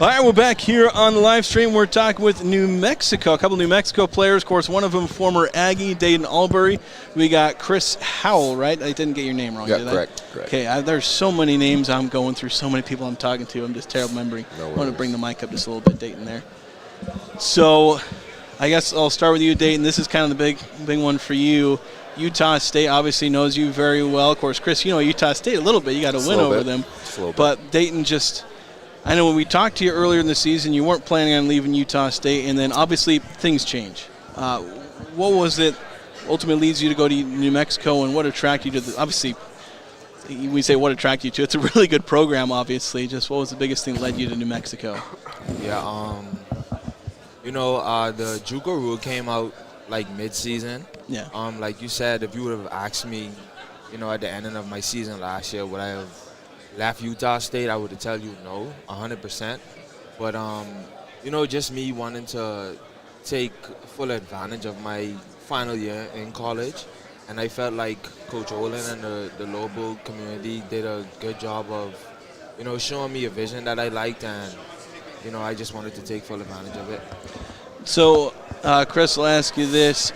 All right, we're back here on the live stream. We're talking with New Mexico, a couple New Mexico players. Of course, one of them former Aggie, Deyton Albury. We got Chris Howell, right? I didn't get your name wrong, did I? Correct. Okay, there's so many names I'm going through, so many people I'm talking to. I'm just terrible remembering. I want to bring the mic up just a little bit, Deyton, there. So I guess I'll start with you, Deyton. This is kind of the big one for you. Utah State obviously knows you very well. Of course, Chris, you know Utah State a little bit. You got to win over them. But Deyton just – I know when we talked to you earlier in the season, you weren't planning on leaving Utah State, and then obviously things change. What was it ultimately leads you to go to New Mexico, and what attracted you to the – obviously, we say what attracted you to it's a really good program, obviously. Just what was the biggest thing that led you to New Mexico? Yeah, the JUCO rule came out like mid-season. Yeah. Like you said, if you would have asked me, at the end of my season last year, would I have left Utah State, I would tell you no, 100%. But, just me wanting to take full advantage of my final year in college. And I felt like Coach Olin and the local community did a good job of, showing me a vision that I liked. And, I just wanted to take full advantage of it. So, Chris, I'll ask you this.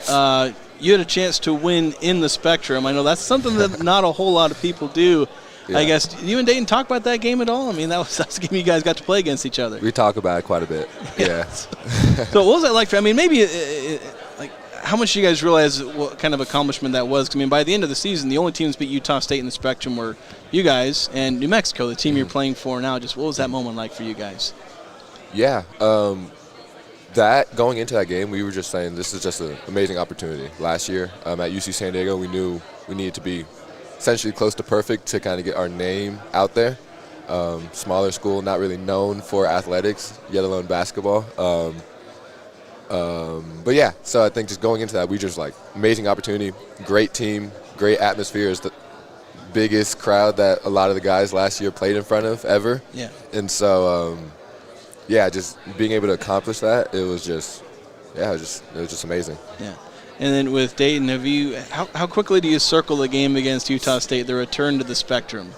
You had a chance to win in the Spectrum. I know that's something that not a whole lot of people do. Yeah. I guess, you and Deyton talk about that game at all? I mean, that's the game you guys got to play against each other. We talk about it quite a bit, yeah. So what was that like for, maybe, how much do you guys realize what kind of accomplishment that was? I mean, by the end of the season, the only teams beat Utah State in the Spectrum were you guys and New Mexico, the team you're playing for now. Just what was that moment like for you guys? Yeah, that going into that game, we were just saying this is just an amazing opportunity. Last year at UC San Diego, we knew we needed to be essentially close to perfect to kind of get our name out there. Smaller school, not really known for athletics, yet alone basketball. But yeah, so I think just going into that, we just amazing opportunity, great team, great atmosphere. Is the biggest crowd that a lot of the guys last year played in front of ever. Yeah. And so, just being able to accomplish that, it was just amazing. Yeah. And then with Deyton, how quickly do you circle the game against Utah State, the return to the Spectrum?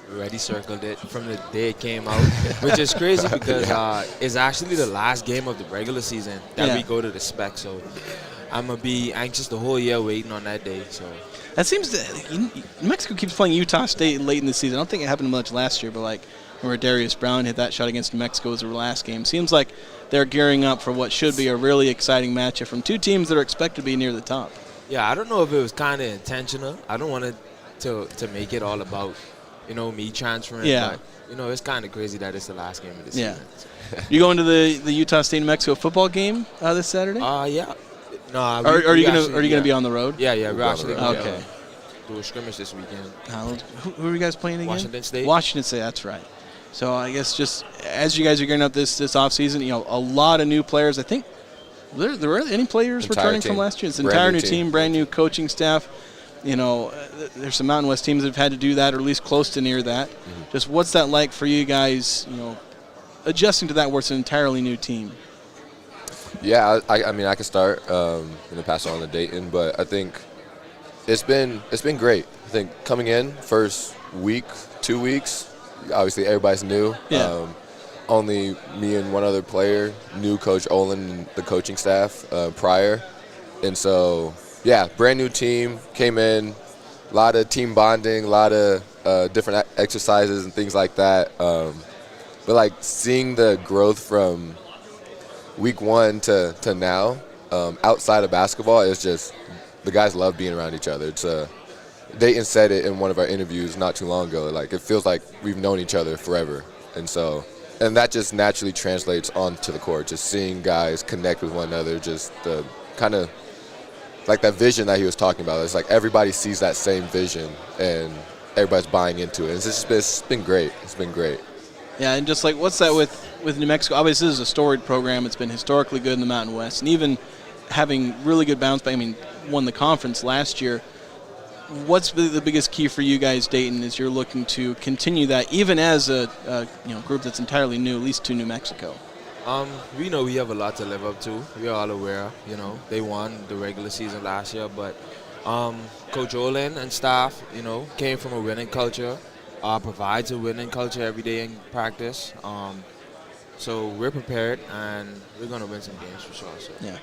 We already circled it from the day it came out, which is crazy because it's actually the last game of the regular season that we go to the Spec. So I'm going to be anxious the whole year waiting on that day. So that seems New Mexico keeps playing Utah State late in the season. I don't think it happened much last year, but where Darius Brown hit that shot against New Mexico was the last game. Seems like they're gearing up for what should be a really exciting matchup from two teams that are expected to be near the top. Yeah, I don't know if it was kind of intentional. I don't want to make it all about, me transferring. Yeah. But, it's kind of crazy that it's the last game of the season. Yeah. You going to the Utah State New Mexico football game this Saturday? Yeah. No. Are you gonna be on the road? Yeah. We're actually going to do a scrimmage this weekend. Who are you guys playing again? Washington State. Washington State. That's right. So I guess just as you guys are gearing up this offseason, a lot of new players. I think there were any players returning from last year. It's an entire new team, brand new coaching staff. There's some Mountain West teams that have had to do that, or at least close to near that. Mm-hmm. Just what's that like for you guys? Adjusting to that where it's an entirely new team. Yeah, I mean I can start and then pass it on to Deyton, but I think it's been great. I think coming in first week, 2 weeks. Obviously, everybody's new. Yeah. Only me and one other player knew Coach Olin and the coaching staff prior. And so, brand new team, came in, a lot of team bonding, a lot of different exercises and things like that. But, seeing the growth from week one to now outside of basketball is just the guys love being around each other. It's Deyton said it in one of our interviews not too long ago. It feels like we've known each other forever. And that just naturally translates onto the court, just seeing guys connect with one another, just the kind of that vision that he was talking about. It's everybody sees that same vision and everybody's buying into it. It's been great. It's been great. Yeah, and just what's that with New Mexico? Obviously, this is a storied program. It's been historically good in the Mountain West, and even having really good bounce back. Won the conference last year. What's the biggest key for you guys, Deyton, as you're looking to continue that, even as a group that's entirely new, at least to New Mexico? We know we have a lot to live up to. We are all aware. They won the regular season last year, but Coach Olin and staff, came from a winning culture, provides a winning culture every day in practice. So we're prepared, and we're going to win some games for sure. So. Yeah.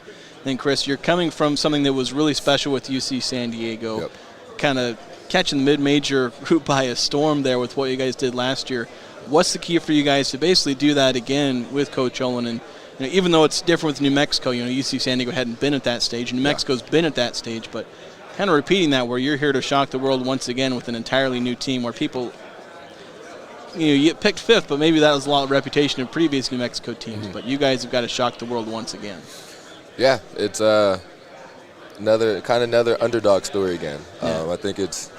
And Chris, you're coming from something that was really special with UC San Diego, Yep. kind of catching the mid-major group by a storm there with what you guys did last year. What's the key for you guys to basically do that again with Coach Olin? And even though it's different with New Mexico, UC San Diego hadn't been at that stage, and New Mexico's been at that stage, but kind of repeating that where you're here to shock the world once again with an entirely new team where people, you get picked fifth, but maybe that was a lot of reputation of previous New Mexico teams. But you guys have got to shock the world once again. Yeah, it's another underdog story again. I think it's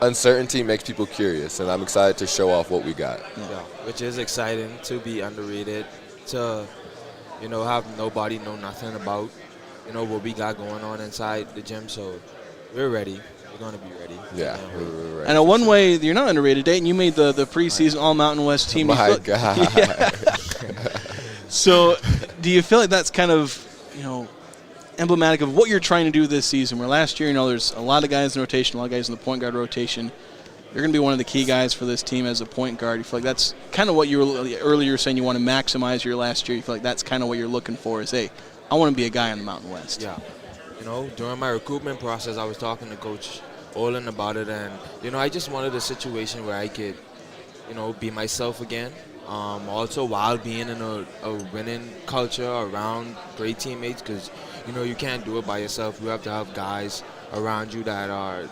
uncertainty makes people curious, and I'm excited to show off what we got. Yeah, which is exciting to be underrated, to have nobody know nothing about what we got going on inside the gym. So we're ready. We're going to be ready. Yeah, we're ready. And one way you're not underrated, Deyton, you made the preseason All Mountain West team. My God. Yeah. So do you feel like that's kind of emblematic of what you're trying to do this season? Where last year, there's a lot of guys in rotation, a lot of guys in the point guard rotation. You're going to be one of the key guys for this team as a point guard. You feel like that's kind of what you were earlier saying you want to maximize your last year. You feel like that's kind of what you're looking for is, hey, I want to be a guy on the Mountain West. Yeah. During my recruitment process, I was talking to Coach Olin about it, and, I just wanted a situation where I could, be myself again. Also, while being in a winning culture around great teammates, because, you can't do it by yourself. You have to have guys around you that are,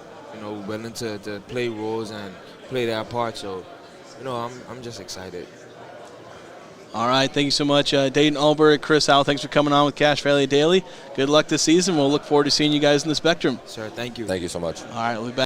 willing to play roles and play their part. So, I'm just excited. All right, thank you so much, Deyton Albury, Chris Howell. Thanks for coming on with Cache Valley Daily. Good luck this season. We'll look forward to seeing you guys in the Spectrum. Sir, thank you. Thank you so much. All right, we'll be back.